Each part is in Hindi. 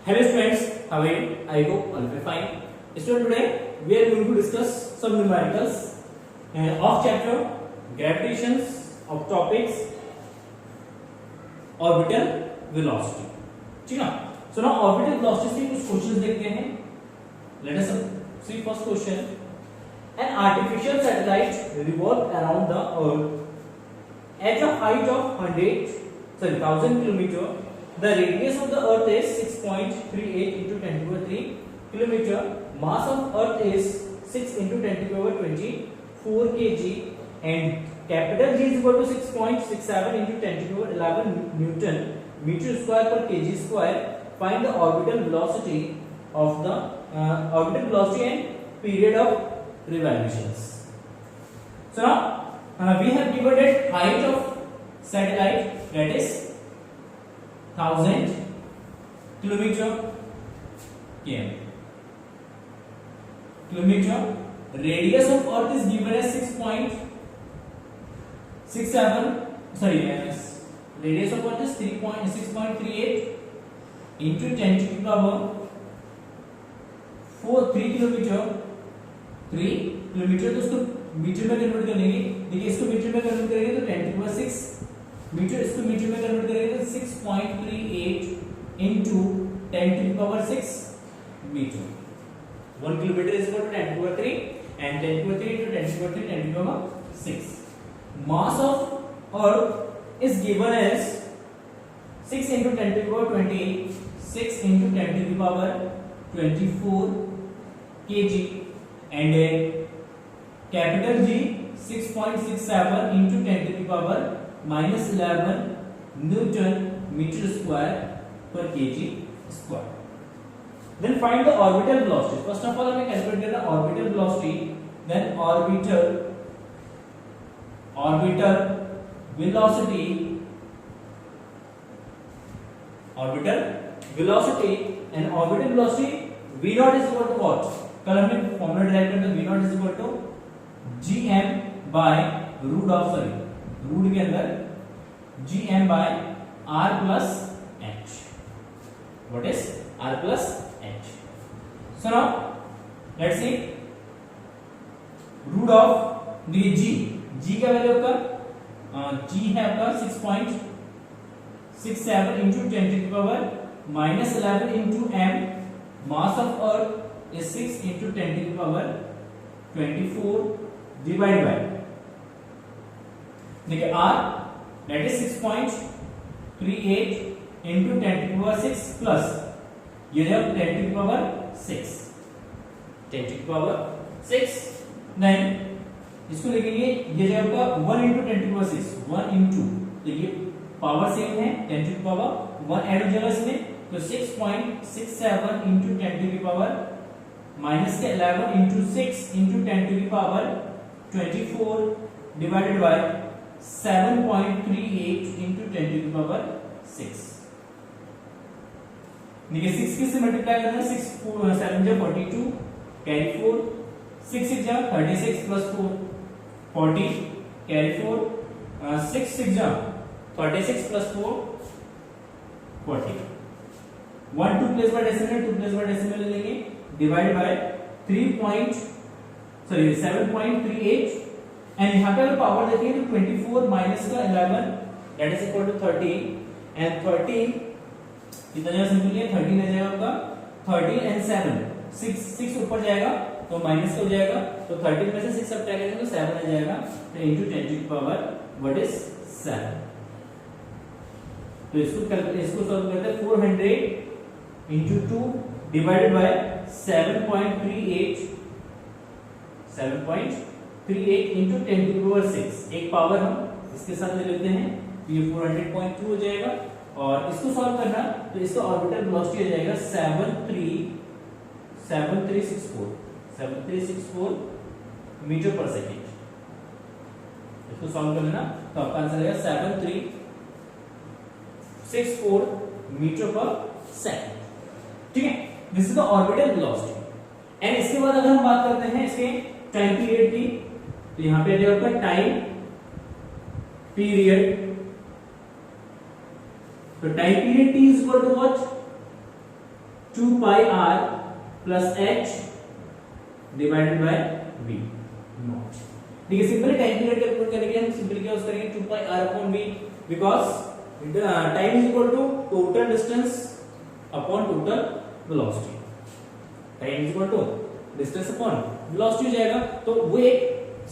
Hello students, how are you? I hope all are fine. Student, today we are going to discuss some numericals of chapter gravitations of topics orbital velocity. ठीक है? So now orbital velocity से कुछ questions देखते हैं. Let us see first question. An artificial satellite revolves around the Earth at a height of 1000 km. The radius of the Earth is 6.38 into 10 to the power 3 kilometer. Mass of Earth is 6 into 10 to the power 24 kg, and capital G is equal to 6.67 into 10 to the power 11 Newton meter square per kg square. Find the orbital velocity of the orbital velocity and period of revolutions. So now we have given that height of satellite, that is 1000 kilometer kilometer. Radius of Earth is given as 6.67. Radius of Earth is 6.38 into 10 to the power 3 kilometre. तो इसको मीटर में कन्वर्ट कर लेंगे. देखिए इसको मीटर में कन्वर्ट करेंगे तो 10 to the power 6 मीटर. इसको मीटर में कन्वर्ट करेंगे तो 6.38 into 10 to the power 6 metre. 1 kilometer is equal to 10 to the power 3 and 10 to the power 3 into 10 to the power 3 10 to the power 6. Mass of Earth is given as 6 into 10 to the power 20, 6 into 10 to the power 24 kg, and capital G 6.67 into 10 to the power minus 11 Newton meter square per kg square. Then find the orbital velocity. First of all हमें calculate करना orbital velocity. Then orbital velocity and orbital velocity v naught is equal to what? कल हमने फॉर्मूला डिराइव किया था. v naught is equal to gm by root के अंदर gm by r plus h. What is r plus h? So now let's see root of the g का वैल्यू आपका g है आपका 6.67 into 10 to the power minus 11 into m. Mass of Earth is 6 into 10 to the power 24 divided by, देखिए r that is 6.38 into 10 to the power 6 plus ये जब 10 to the power 6 then इसको लिखेंगे ये जब आपका 1 into 10 to the power 6 1 into, देखिए पावर सेम है 10 to the power 1 ऐड हो जाएगा इसमें तो 6.67 into 10 to the power minus 11 into 6 into 10 to the power 24 divided by 7.38 into 10 to the power 6. देखिए 6 किससे मल्टीप्लाई करना है 6 7 जा 42 कैरी 4 6 6 जा 36 प्लस 4 40 कैरी 4 6 6 जा 36 plus 4 40. 1 2 place by decimal 2 place by decimal ले लेंगे डिवाइड बाय 7.38 एंड यहाँ पे अगर पावर देखें तो 24 माइनस का 11 that is equal to 13 and 13 कितना जाएगा सिंपली 13 आ जाएगा आपका 13 एंड 7 6 ऊपर जाएगा तो माइनस हो जाएगा तो 13 में से 6 सब्ट्रैक्ट करेंगे तो 7 आ जाएगा तो into 10 to the power what is 7. तो इसको सॉल्व करते हैं 400 into 2 divided by 7.38 into 10 to the power 6. एक पावर हम इसके साथ ले लेते हैं तो ये 400.2 हो जाएगा और इसको सॉल्व करना तो इसका ऑर्बिटल वेलोसिटी आ जाएगा 7364 मीटर पर सेकेंड. इसको सॉल्व कर लेना तो आपका आंसर आएगा 7364 मीटर पर सेकेंड. ठीक है, this is the orbital velocity. And इसके बाद अगर हम बात करते हैं इसके टाइम पीरियड की तो यहां पे आपका टाइम पीरियड तो time period t is equal to what 2 pi r plus h divided by v naught. ठीक है, सिंपली टाइम पीरियड कैलकुलेट करने के लिए हम सिंपली क्या यूज करेंगे 2 pi r upon v, because time is equal to total distance upon total velocity. Time is equal to distance upon velocity हो जाएगा। तो वो एक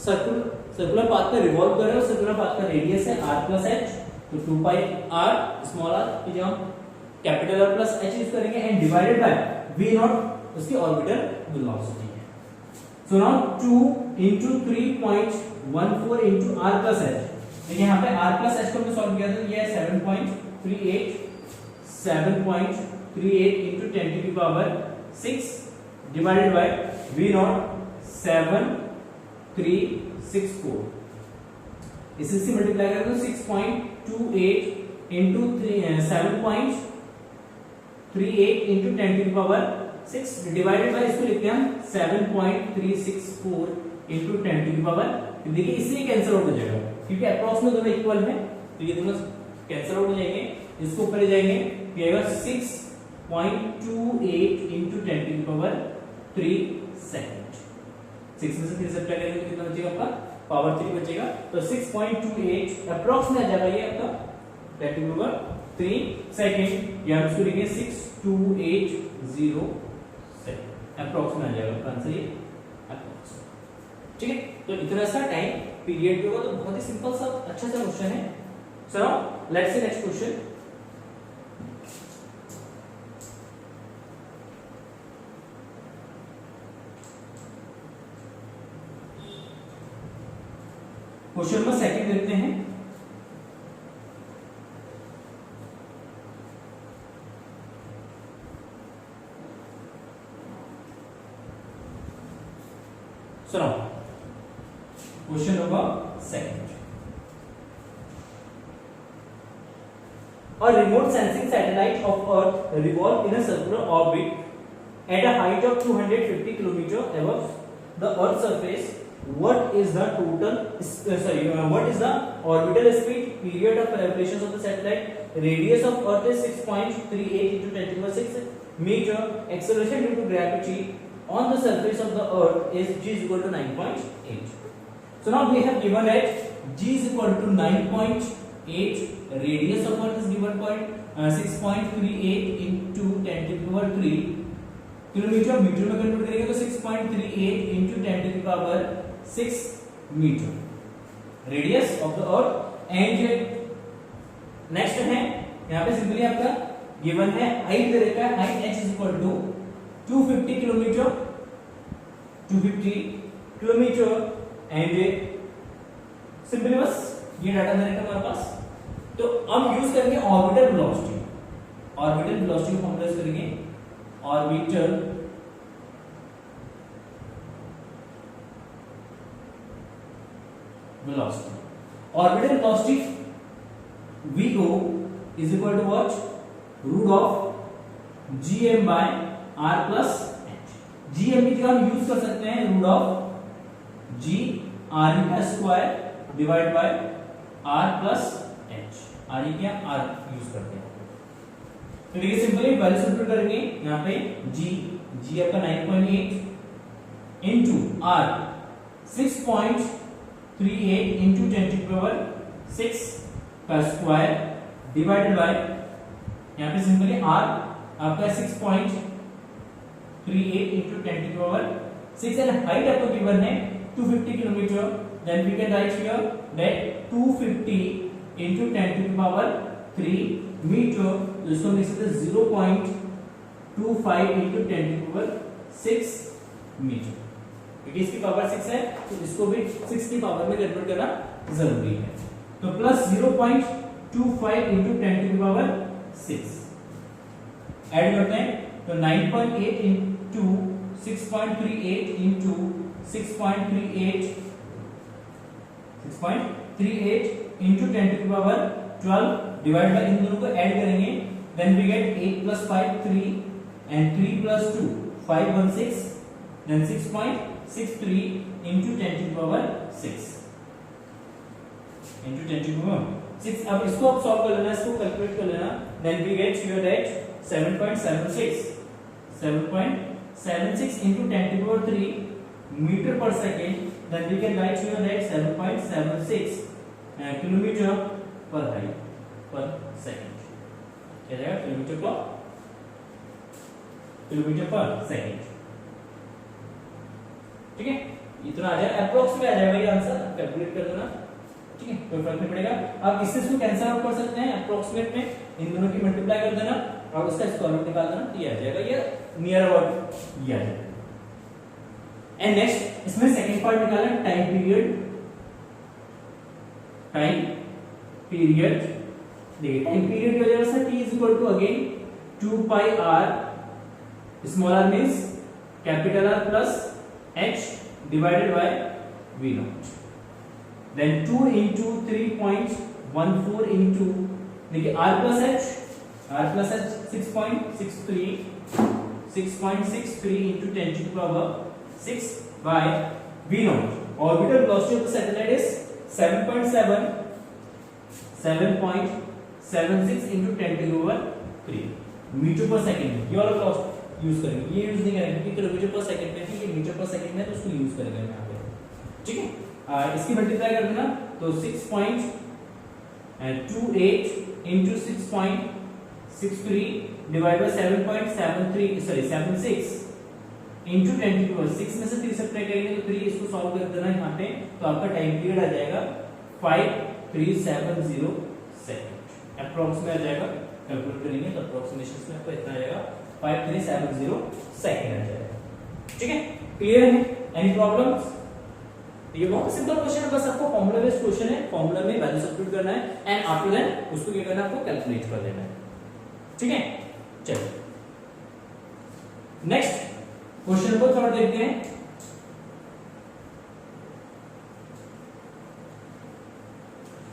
सर्कुलर पाथ में रिवॉल्व कर रहे हो, सर्कुलर पाथ का रेडियस है r प्लस h, तो 2 pi r स्मॉल r की जगह capital R plus h use करेंगे and divided by v naught उसकी ऑर्बिटल वेलोसिटी है। So now 2 into 3.14 into r plus h। देखिए यहाँ पे r plus h को हमने सॉल्व किया था, ये 7.38 into 10 to the power 6 divided by v naught 7364। इसे से मल्टीप्लाई करें तो 6.28 into 7.38 into 10 to the power 6 divided by इसको लिखते हैं हम 7.364 into 10 to the power। देखिए इससे कैंसिल आउट हो जाएगा क्योंकि अप्रॉक्स में दोनों इक्वल है, तो ये दोनों कैंसिल आउट हो जाएंगे। इसको ऊपर ले जाएंगे ये आएगा 6.28 into 10 to the power 3 second. 6 में से 3 सब्ट्रैक्ट करेंगे तो कितना बचेगा आपका पावर 3 बचेगा, तो 6.28 अप्रॉक्स में आ जाएगा ये आपका 10 to the power 3 सेकंड, या इसको लिखेंगे 6280 अप्रॉक्स में आ जाएगा आंसर ये अप्रॉक्स। ठीक है, तो इतना सा टाइम पीरियड भी होगा, तो बहुत ही सिंपल सा अच्छा सा क्वेश्चन है। So let's see next question. Question number second देखते हैं। सुनो question number second. A remote sensing satellite of Earth revolve in a circular orbit at a height of 250 km above the Earth's surface. What is the what is the orbital speed, period of revolutions of the satellite, radius of Earth is 6.38 into 10 to the power 6 meter, acceleration due to gravity on the surface of the Earth is g is equal to 9.8. So now we have given that g is equal to 9.8, radius of Earth is given point 6.38 into 10 to the power 3 kilometre, metre में कन्वर्ट करेंगे तो 6.38 into 10 to the power 6 metre, radius of the earth. And next है यहाँ पे सिंपली आपका गिवन है हाइट दे रखा है, height h is equal to 250 kilometre, 250 kilometre and simply बस ये डाटा दे रखा है हमारे पास। तो हम यूज करेंगे ऑर्बिटल वेलोसिटी, ऑर्बिटल वेलोसिटी को हम यूज करेंगे orbital velocity. Orbital velocity vo is equal to what, root of gm by r plus h। gm की जगह हम यूज कर सकते हैं root of g r square divide by r plus h। r क्या r यूज करते हैं, तो देखिए सिंपली वैल्यू सब्स्टिट्यूट करेंगे यहाँ पे g आपका 9.8 into r 6.38 into 10 to the power 6 का स्क्वायर डिवाइडेड बाय यहाँ पे सिंपली r आपका 6.38 into 10 to the power 6 and height आपको गिवन है 250 kilometre, then we can write here that 250 into 10 to the power 3 metre, तो इसको हम लिख सकते हैं 0.25 into 10 to the power 6 metre, क्योंकि इसकी पावर 6 है तो इसको भी 6 की पावर में कन्वर्ट करना जरूरी है। तो plus 0.25 into 10 to the power 6 add करते हैं तो 9.8 into 6.38 into 6.38 into 10 to the power 12 divide by इन दोनों को ऐड करेंगे, then we get 8 plus 5 3 and 3 plus 2 5 1 6, then 6.63 into 10 to the power 6 into 10 to the power 6। अब इसको आप सॉल्व कर लेना, इसको कैलकुलेट कर लेना, then we get here that 7.76 7.76 into 10 to the power 3 meter per second, then we can write here that 7.76 kilometer per second. क्या जाएगा? किलोमीटर पर सेकंड. ठीक है, इतना आ जाएगा, अप्रोक्स में आ जाएगा ये आंसर, कैलकुलेट कर देना. ठीक है, कोई फर्क नहीं पड़ेगा. आप इससे इसको कैंसिल आउट कर सकते हैं अप्रोक्सीमेट में, इन दोनों की मल्टीप्लाई कर देना और उसका स्क्वायर रूट निकाल देना, ये आ जाएगा. ये नियर अबाउट ये आ जाएगा. एंड नेक्स्ट इसमें सेकंड पार्ट निकालना है, टाइम पीरियड. देखिए टाइम पीरियड की वजह से t is equal to again 2 pi r, small r means capital R plus h divided by v naught. Then 2 into 3.14 into देखिए r plus h 6.63 into 10 to the power 6 by v naught. Orbital velocity of the satellite is 7.76 into 10 to the power 3 metre पर सेकंड. ये वाला velocity यूज करेंगे, ये यूज नहीं करेंगे क्योंकि किलोमीटर पर सेकंड में थी, ये मीटर पर सेकंड में, तो उसको यूज करेंगे यहाँ पे. ठीक है, इसकी मल्टीप्लाई कर देना तो 6.28 into 6.63 divide by 76 into 10 to the power 6 में से 3 सब्ट्रैक्ट करेंगे तो 3 इसको सॉल्व कर देना यहाँ पे, तो आपका टाइम पीरियड आ जाएगा 5370 सेकंड. अप्रोक्स में आ जाएगा, कैलकुलेट करेंगे तो अप्रोक्सीमेशन में आपको इतना आ जाएगा 5370 सेकंड आ जाएगा. ठीक है, क्लियर है? Any problems? ये बहुत सिंपल क्वेश्चन है, बस आपको फॉर्मूला बेस्ड क्वेश्चन है, फॉर्मूला में वैल्यू सब्स्टिट्यूट करना है एंड आफ्टर दैट उसको क्या करना है, आपको कैलकुलेट कर देना है. ठीक है, चलिए नेक्स्ट क्वेश्चन को थोड़ा देखते हैं.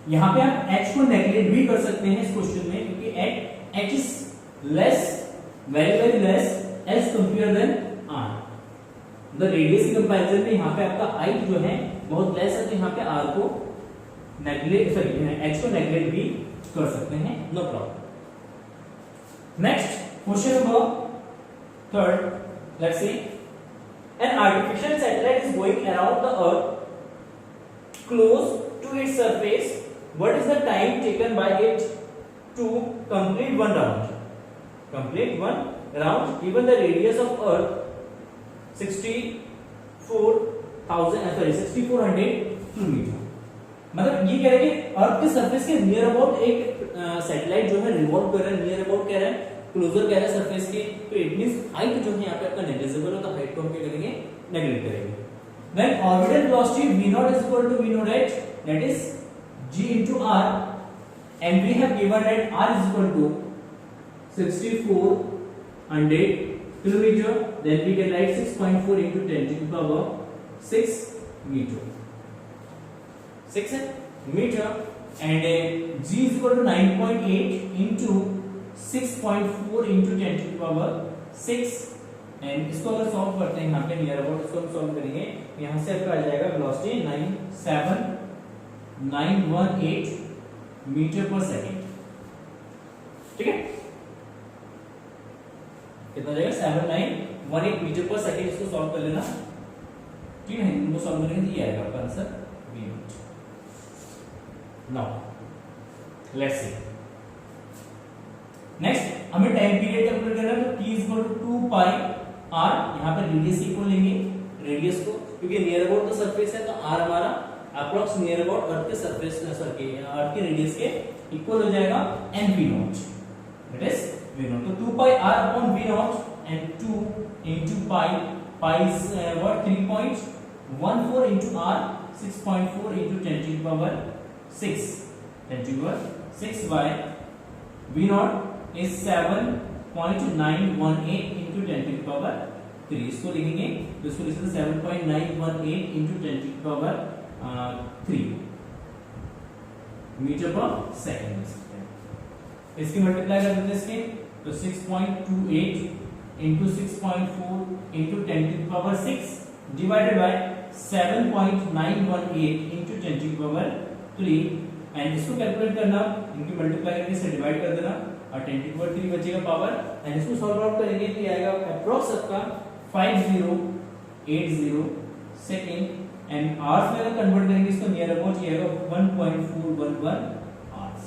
यहां पे आप h को नेगलेक्ट भी कर सकते हैं इस क्वेश्चन में, क्योंकि h is less, very less as compare then r. The radius की कंपैरिजन में यहाँ पे आपका i जो है बहुत लेस है, तो यहाँ पे r को नेगलेक्ट h को नेगलेक्ट भी कर सकते हैं, no problem. Next question number third. Let's see. An artificial satellite is going around the Earth close to its surface. What is the time taken by it to complete one round? Given the radius of Earth 6400 kilometre. मतलब ये कह रहे हैं कि अर्थ के सरफेस के नियर अबाउट एक सैटेलाइट जो है रिवॉल्व कर रहा है, नियर अबाउट कह रहा है, क्लोजर कह रहा है सरफेस के, तो इट मींस हाइट जो है यहाँ पे आपका नेग्लिजिबल है, तो हाइट को हम क्या करेंगे, नेग्लेक्ट करेंगे. When orbital velocity v0 is equal to v0 h, that is g into r, and we have given that r is equal to 6400 kilometer, then we can write 6.4 into 10 to the power 6 meter. 6 meter, and g is equal to 9.8 into 6.4 into 10 to the power 6. And इसको अगर सॉल्व करते हैं यहाँ पे नियर अबाउट, इसको हम सॉल्व करेंगे, यहाँ से आपका आ जाएगा वेलोसिटी 97918 मीटर पर सेकंड. ठीक है, कितना जाएगा, 7918 मीटर पर सेकंड. इसको सॉल्व कर लेना. ठीक है, इनको सॉल्व करेंगे तो ये आएगा आपका answer v. Now let's see. Next हमें टाइम पीरियड कैलकुलेट करना है, तो t is equal to 2 pi r, यहां पर रेडियस इक्वल लेंगे, रेडियस को, क्योंकि नियर अबाउट द सरफेस है, तो r हमारा अप्रॉक्स नियर अबाउट अर्थ के सरफेस अर्थ के रेडियस के इक्वल हो जाएगा, and v not, that is v not. तो 2 pi r upon v not and 2 into pi is what 3.14 into r, 6.4 into 10 to the power 6 by v not is 7.918 into 10 to the power 3. इसको लिखेंगे तो इसको लिख सकते 7.918 into 10 to the power 3 metre पर सेकंड लिख सकते हैं. इसकी मल्टीप्लाई कर देते हैं इसके, तो 6.28 into 6.4 into 10 to the power 6 divided by 7.918 into 10 to the power 3. And इसको कैलकुलेट करना, इनकी मल्टीप्लाई करके इसे डिवाइड कर देना, और 10 की पावर 3 बचेगा पावर, एंड इसको सॉल्व आउट करेंगे तो ये आएगा अप्रोक्स आपका 5080 सेकेंड, एंड आवर्स में अगर कन्वर्ट करेंगे इसको नियर अबाउट ये आएगा 1.411 आवर्स।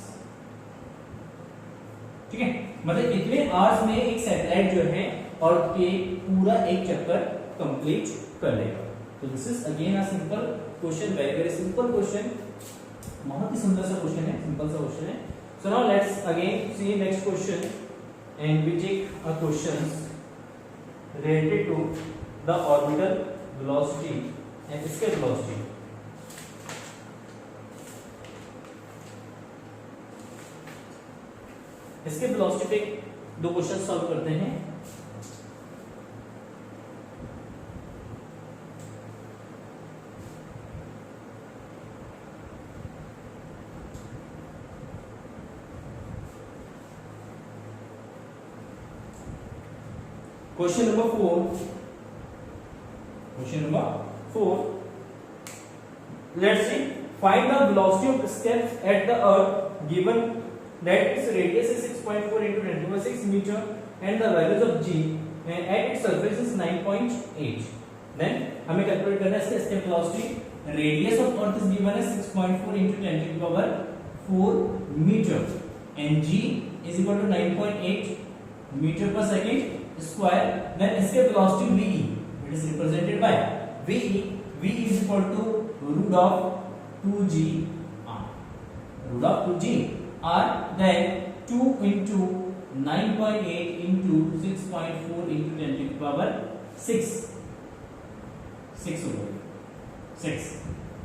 ठीक है, मतलब इतने आवर्स में एक सैटेलाइट जो है और के पूरा एक चक्कर कंप्लीट कर लेगा। तो this is again a simple question, very very simple question, बहुत ही सुंदर सा क्वेश्चन है, सिंपल सा क्वेश्चन है। So now let's again see next question, and we take a questions related to the orbital velocity and escape velocity। escape velocity पे दो क्वेश्चन सॉल्व करते हैं। Question number 4. Question number 4. Let's see. Find the velocity of steps at the Earth given that its radius is 6.4 into 10⁶ meter and the values of g and at its surface is 9.8. Then हमें कैलकुलेट करना है इसका step velocity. Radius of earth is given है 6.4 into 10⁴ metre and g is equal to 9.8 metre पर second square, then escape velocity ve, it is represented by ve is equal to root of 2g r, root of 2g r, then 2 into 9.8 into 6.4 into 10 to the power 6 होगा 6,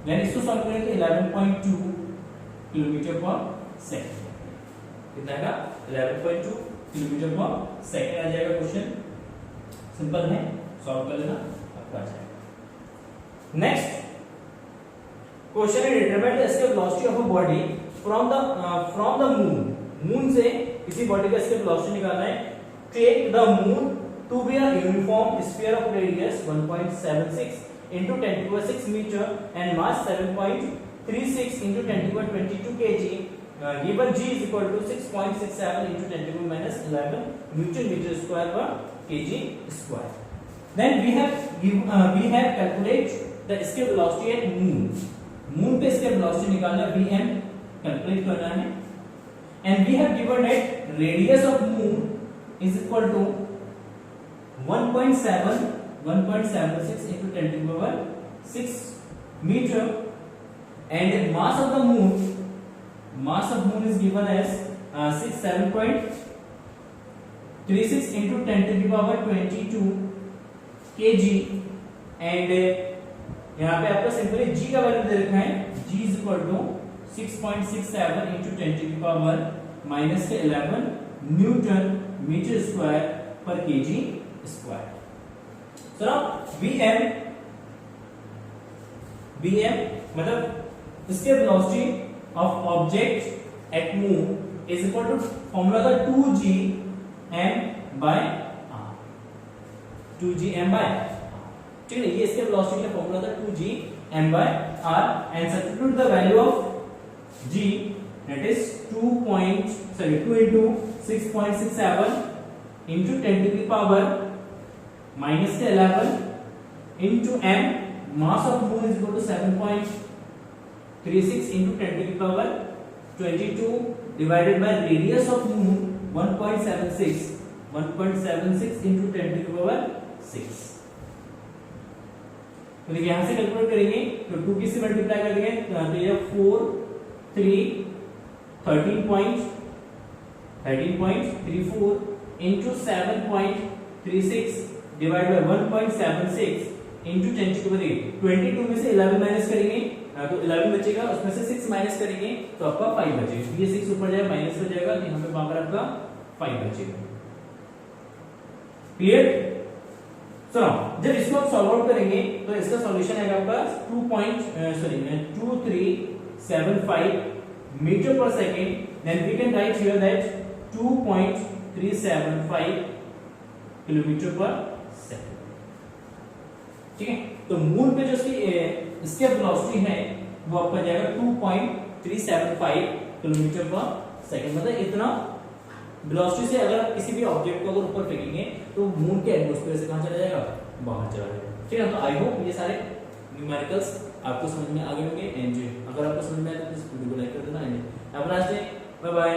then इसको सॉल्व करें तो 11.2 किलोमीटर पर सेकंड, कितना आएगा 11.2 किलोमीटर पर सेकंड आ जाएगा। क्वेश्चन सिंपल है, सॉल्व कर लेना आपका आ जाएगा। नेक्स्ट क्वेश्चन है determine the escape velocity of a body from the moon. Moon से किसी बॉडी का एस्केप वेलोसिटी निकालना है। Take the moon to be a uniform sphere of radius 1.76 into 10⁶ meter and mass 7.36 into 10⁻22 kg। given g is equal to 6.67 into 10⁻11 Newton meter square per kg square। Then we have calculate the escape velocity at moon। moon पे escape velocity निकालना है, vm calculate करना है, and we have given that radius of moon is equal to 1.76 into 10⁶ meter and mass of the moon is given as 7.36 into 10⁻22 kg, and यहाँ पे आपका सिंपली g का वैल्यू दे रखा है, g is equal to 6.67 into 10⁻11 newton metre square पर kg square. So now vm मतलब इसके velocity of object at moon is equal to formula का 2g m by r, 2g m by r। ठीक है, ये इसके वेलोसिटी का फॉर्मूला था 2g m by r, and substitute the value of g, that is 2 into 6.67 into 10 to the power minus 11 into m, mass of moon is equal to 7.36 into 10 to the power 22 divided by radius of moon 1.76 into 10 to the power 6। तो देखिए यहां से कैलकुलेट करेंगे तो 2 की से मल्टीप्लाई कर देंगे तो ये 4 3 13.34 into 7.36 divided by 1.76 into 10 to the power 8। 22 में से 11 माइनस करेंगे तो 11 बचेगा, उसमें से 6 माइनस करेंगे तो आपका 5 बचेगा, ये 6 ऊपर जाएगा माइनस हो जाएगा, तो यहाँ पे पावर आपका 5 बचेगा। क्लियर? सुनो, जब इसको आप सॉल्व आउट करेंगे तो इसका सॉल्यूशन आएगा आपका 2375 मीटर पर second, then we can write here that 2.375 kilometre पर सेकेंड। ठीक है, तो मून पे जो इसके वेलोसिटी है वो आपका जाएगा 2.375 किलोमीटर पर सेकंड, मतलब इतना वेलोसिटी से अगर आप किसी भी ऑब्जेक्ट को अगर ऊपर फेंकेंगे तो मून के एटमॉस्फेयर से कहां चला जाएगा, बाहर चला जाएगा। ठीक है, तो आई होप ये सारे न्यूमेरिकल्स आपको समझ में आ गए होंगे। एंड अगर आपको समझ में आए तो प्लीज वीडियो को लाइक कर देना। And have a nice day, bye bye.